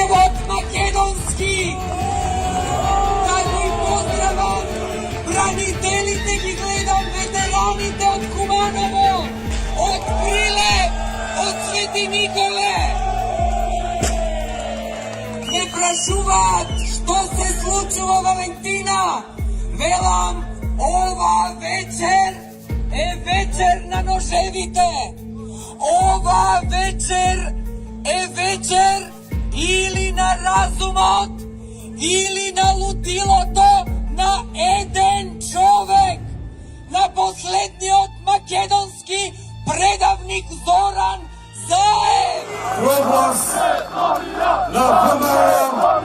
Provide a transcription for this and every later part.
život makedonski. Tako i pozdravam branitelite, ki gledam, veteranite od Kumanovo, od Prile, od Sveti Nikole. Me prašuvat što se slučilo Valentina, velam ova večer večer na noževite. Ova večer večer ili na razumot, ili na ludiloto na eden čovek, na poslednjot makedonski predavnik Zoran Zaev. Proglas na pomaram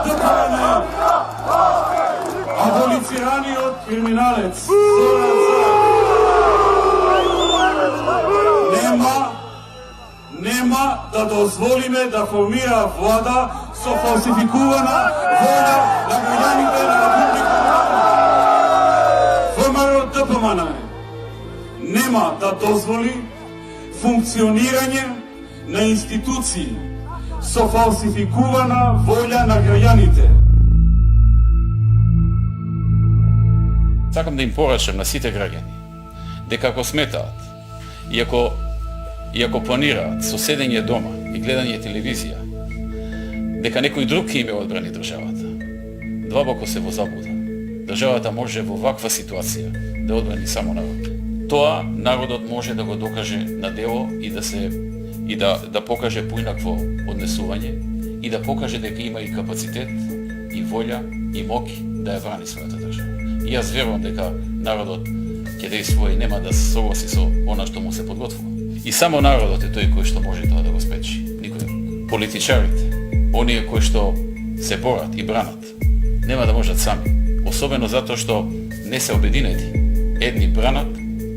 Dukana, aboliciranijot kriminalec Zoran Zaev. Nema da dozvolime da formira vlada so falsifikovana volja na građanite na Republiku Vrmaro DPMN. Nema da dozvoli funkcioniranje na instituciji so falsifikovana volja na građanite. Сакам да им порачам на сите граѓани дека ако сметаат и ако планираат со седење дома и гледање телевизија дека некој друг ќе им одбрани државата, длабоко се во заблуда. Државата може во ваква ситуација да одбрани само народ. Тоа народот може да го докаже на дело и да покаже поинакво однесување и да покаже дека има и капацитет и волја и моќ да ја брани својата држава. И јас верувам дека народот ќе действува и нема да се согласи со она што му се подготвува. И само народот е тој кој што може тоа да го спречи. Никој друг. Политичарите, оние кои што се борат и бранат, нема да можат сами. Особено затоа што не се обединети. Едни бранат,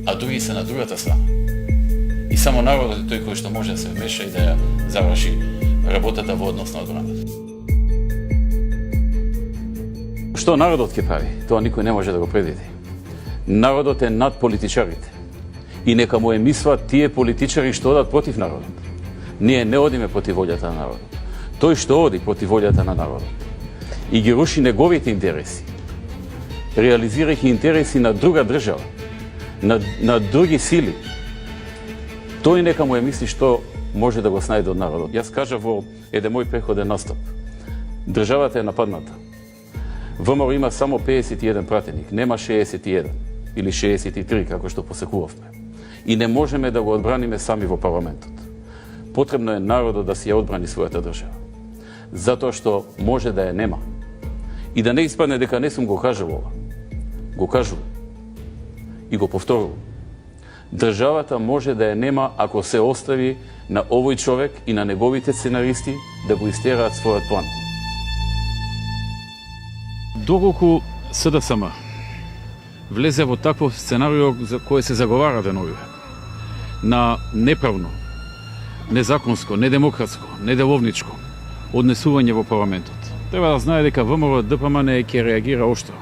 а други се на другата страна. И само народот е тој кој што може да се вмеша и да ја заврши работата во однос на одбраната. Што народот ќе прави? Тоа никој не може да го предвиди. Народот е над политичарите. И нека му мислат тие политичари што одат против народот. Ние не одиме против волјата на народот. Тој што оди против волјата на народот и ги руши неговите интереси, реализирајќи интереси на друга држава, на други сили, тој нека му мисли што може да го снајде од народот. Јас кажав во еден мој преходен настап. Државата е нападната. ВМРО има само 51 пратеник, нема 61 или 63 како што посекувавме. И не можеме да го одбраниме сами во парламентот. Потребно е народот да си ја одбрани својата држава. Затоа што може да ја нема. И да не испадне дека не сум го кажал ова. Го кажувам. И го повторувам. Државата може да ја нема ако се остави на овој човек и на неговите сценаристи да го истераат својот план. Доколку СДСМ влезе во такво сценарио за кое се заговара деновиве, на неправно, незаконско, недемократско, неделовничко однесување во парламентот, треба да знае дека ВМРО ДПМН ќе реагира оштро.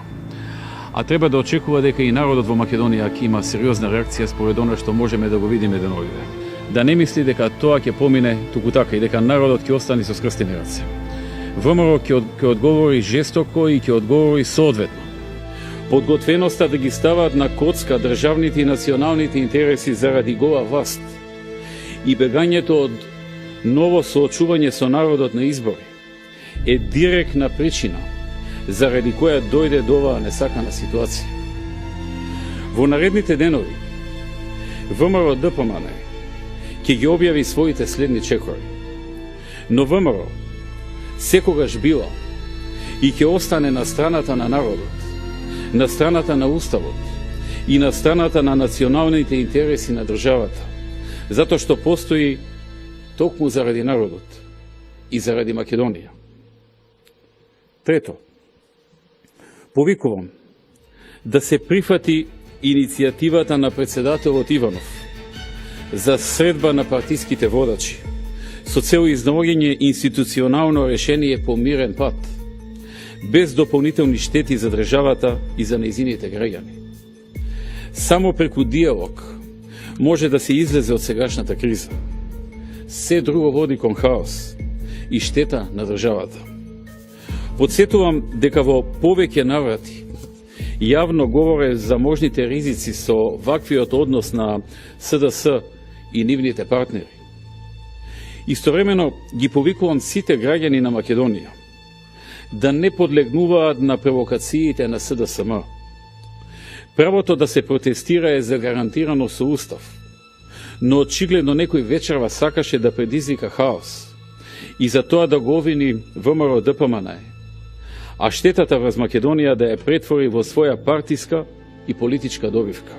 А треба да очекува дека и народот во Македонија ќе има сериозна реакција според она што можеме да го видиме деновиве. Да не мисли дека тоа ќе помине туку така и дека народот ќе остане со скрстени раце. ВМРО ќе одговори жестоко и ќе одговори соодветно. Подготвеноста да ги стават на коцка државните и националните интереси заради гола власт и бегањето од ново соочување со народот на избори е директна причина заради која дојде до оваа несакана ситуација. Во наредните денови ВМРО ДПМН ќе ги објави своите следни чекори. Но ВМРО секогаш била и ќе остане на страната на народот, на страната на Уставот и на страната на националните интереси на државата, затоа што постои токму заради народот и заради Македонија. Трето, повикувам да се прифати иницијативата на председателот Иванов за средба на партиските водачи со цел изнаоѓање институционално решение по мирен пат, без дополнителни штети за државата и за нејзините граѓани. Само преку диалог може да се излезе од сегашната криза. Се друго води кон хаос и штета на државата. Подсетувам дека во повеќе наврати јавно говоре за можните ризици со ваквиот однос на СДС и нивните партнери. Истовремено ги повикувам сите граѓани на Македонија да не подлегнуваат на провокациите на СДСМ. Правото да се протестира е загарантирано со устав, но очигледно некој вечерва сакаше да предизвика хаос и за тоа да го обвини ВМРО ДПМН, а штетата врз Македонија да ја претвори во своја партиска и политичка добивка.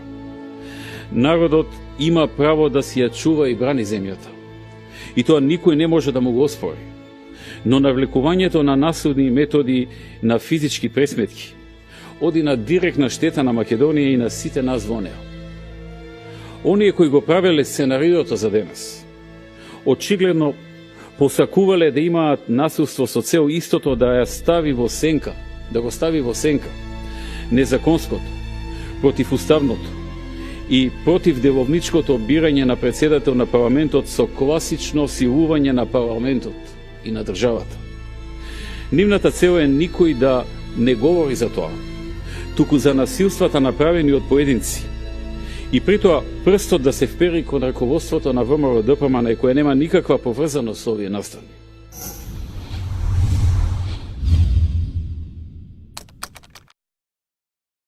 Народот има право да си ја чува и брани земјата, и тоа никој не може да му го оспори, но навлекувањето на насудни методи на физички пресметки оди на директна штета на Македонија и на сите нас во неа. Оние кои го правеле сценариото за денес, очигледно посакувале да имаат насилство со цел истото да ја стави во сенка, да го стави во сенка незаконското, противуставното и против деловничкото бирање на председател на парламентот со класично силување на парламентот и на државата. Нивната цел е никој да не говори за тоа, туку за насилствата направени од поединци. И при тоа прстот да се впери кон раководството на ВМРО ДПМН, која нема никаква поврзаност со овие настани.